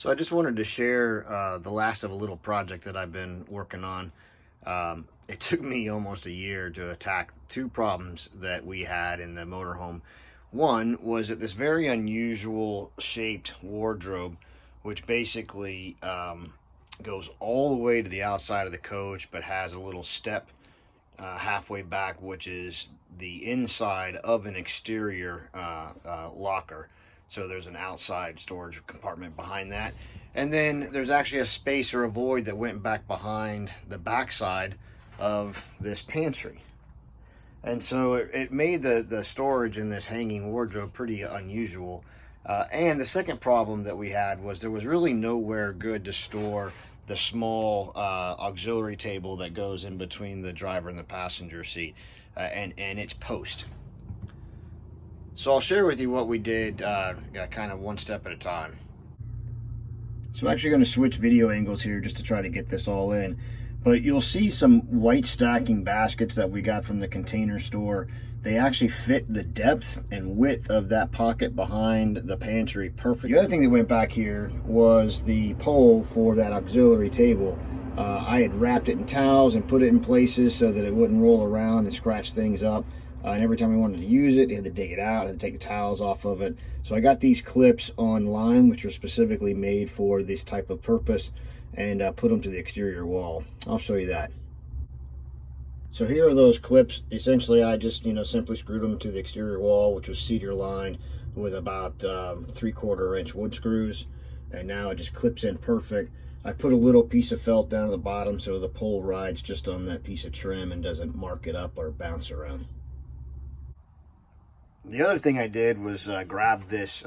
So I just wanted to share the last of a little project that I've been working on. It took me almost a year to attack two problems that we had in the motorhome. One was that this very unusual shaped wardrobe, which basically goes all the way to the outside of the coach, but has a little step halfway back, which is the inside of an exterior locker. So there's an outside storage compartment behind that. And then there's actually a space or a void that went back behind the backside of this pantry. And so it made the storage in this hanging wardrobe pretty unusual. And the second problem that we had was there was really nowhere good to store the small auxiliary table that goes in between the driver and the passenger seat and its post. So I'll share with you what we did kind of one step at a time. So I'm actually going to switch video angles here just to try to get this all in. But you'll see some white stacking baskets that we got from the Container Store. They actually fit the depth and width of that pocket behind the pantry perfect. The other thing that went back here was the pole for that auxiliary table. I had wrapped it in towels and put it in places so that it wouldn't roll around and scratch things up. And every time we wanted to use it, I had to dig it out, I had to take the towels off of it. So I got these clips online, which are specifically made for this type of purpose, and put them to the exterior wall. I'll show you that. So here are those clips. Essentially, I just simply screwed them to the exterior wall, which was cedar lined with about 3/4 inch wood screws, and now it just clips in perfect. I put a little piece of felt down at the bottom so the pole rides just on that piece of trim and doesn't mark it up or bounce around. The other thing I did was grab this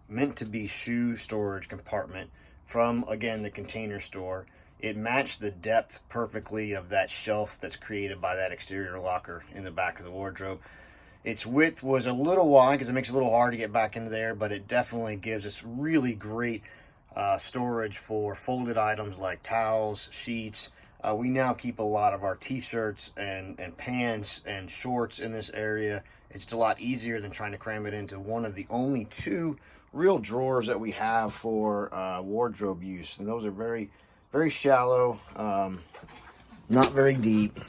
meant to be shoe storage compartment from, again, the Container Store. It matched the depth perfectly of that shelf that's created by that exterior locker in the back of the wardrobe. Its width was a little wide because it makes it a little hard to get back into there, but it definitely gives us really great storage for folded items like towels, sheets. We now keep a lot of our t-shirts and pants and shorts in this area. It's a lot easier than trying to cram it into one of the only two real drawers that we have for wardrobe use. And those are very, very shallow, not very deep.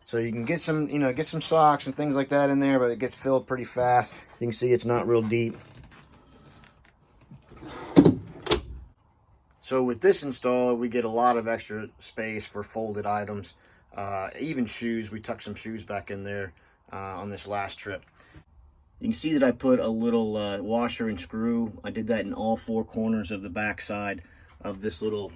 So you can get some, get some socks and things like that in there, but it gets filled pretty fast. You can see it's not real deep. So with this installer, we get a lot of extra space for folded items, even shoes. We tucked some shoes back in there on this last trip. You can see that I put a little washer and screw. I did that in all four corners of the back side of this little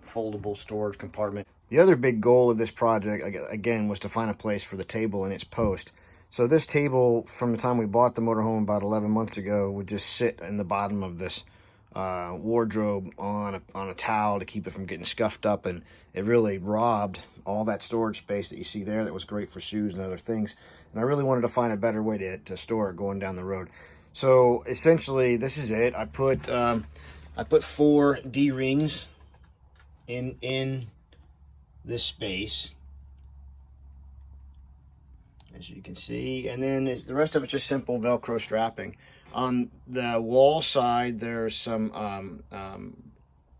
foldable storage compartment. The other big goal of this project, again, was to find a place for the table and its post. So this table, from the time we bought the motorhome about 11 months ago, would just sit in the bottom of this wardrobe on a towel to keep it from getting scuffed up, and it really robbed all that storage space that you see there that was great for shoes and other things. And I really wanted to find a better way to store it going down the road. So essentially, this is it. I put 4 D-rings in this space, as you can see, and then the rest of it's just simple Velcro strapping. On the wall side, there's some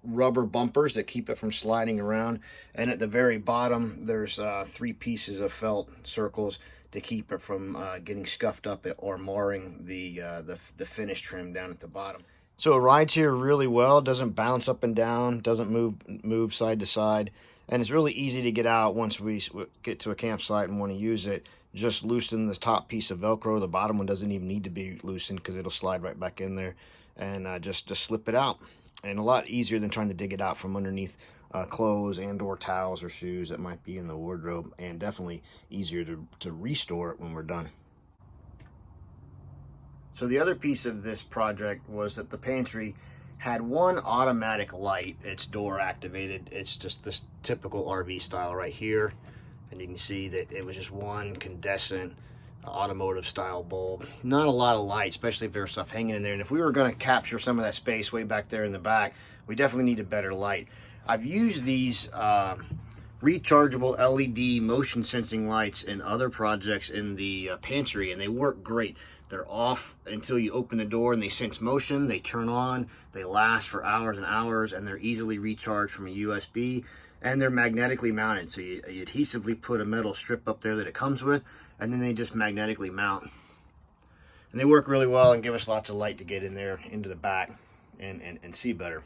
rubber bumpers that keep it from sliding around, and at the very bottom there's 3 pieces of felt circles to keep it from getting scuffed up or marring the finish trim down at the bottom. So it rides here really well, doesn't bounce up and down, doesn't move side to side, and it's really easy to get out once we get to a campsite and want to use it. Just loosen this top piece of Velcro. The bottom one doesn't even need to be loosened because it'll slide right back in there, and just slip it out. And a lot easier than trying to dig it out from underneath clothes and or towels or shoes that might be in the wardrobe, and definitely easier to restore it when we're done. So the other piece of this project was that the pantry had one automatic light. It's door activated. It's just this typical RV style right here. And you can see that it was just one incandescent automotive style bulb. Not a lot of light, especially if there's stuff hanging in there. And if we were going to capture some of that space way back there in the back, we definitely needed better light. I've used these rechargeable LED motion sensing lights in other projects in the pantry, and they work great. They're off until you open the door and they sense motion. They turn on, they last for hours and hours, and they're easily recharged from a USB, and they're magnetically mounted. So you adhesively put a metal strip up there that it comes with, and then they just magnetically mount. And they work really well and give us lots of light to get in there into the back and see better.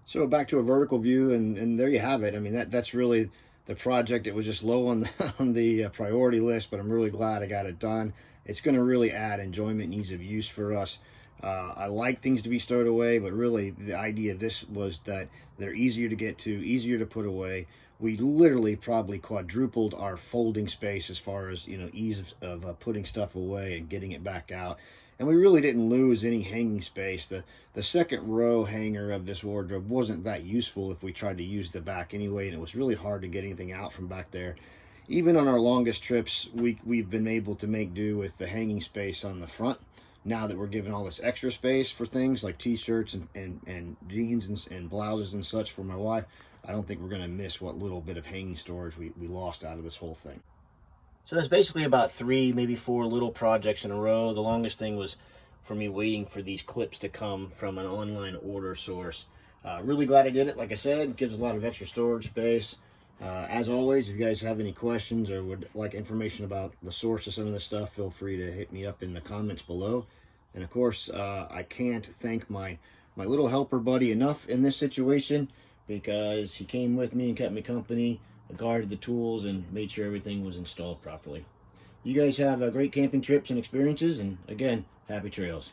So back to a vertical view, and there you have it. I mean, that's really the project. It was just low on the priority list, but I'm really glad I got it done. It's going to really add enjoyment and ease of use for us. I like things to be stowed away, but really the idea of this was that they're easier to get to, easier to put away. We literally probably quadrupled our folding space as far as, you know, ease of putting stuff away and getting it back out. And we really didn't lose any hanging space. The second row hanger of this wardrobe wasn't that useful if we tried to use the back anyway, and it was really hard to get anything out from back there. Even on our longest trips, we've been able to make do with the hanging space on the front. Now that we're given all this extra space for things like t-shirts and jeans and blouses and such for my wife, I don't think we're going to miss what little bit of hanging storage we lost out of this whole thing. So that's basically about 3, maybe 4 little projects in a row. The longest thing was for me waiting for these clips to come from an online order source. Really glad I did it. Like I said, it gives a lot of extra storage space. As always, if you guys have any questions or would like information about the source of some of this stuff, feel free to hit me up in the comments below. And of course, I can't thank my little helper buddy enough in this situation, because he came with me and kept me company, guarded the tools, and made sure everything was installed properly. You guys have great camping trips and experiences, and again, happy trails.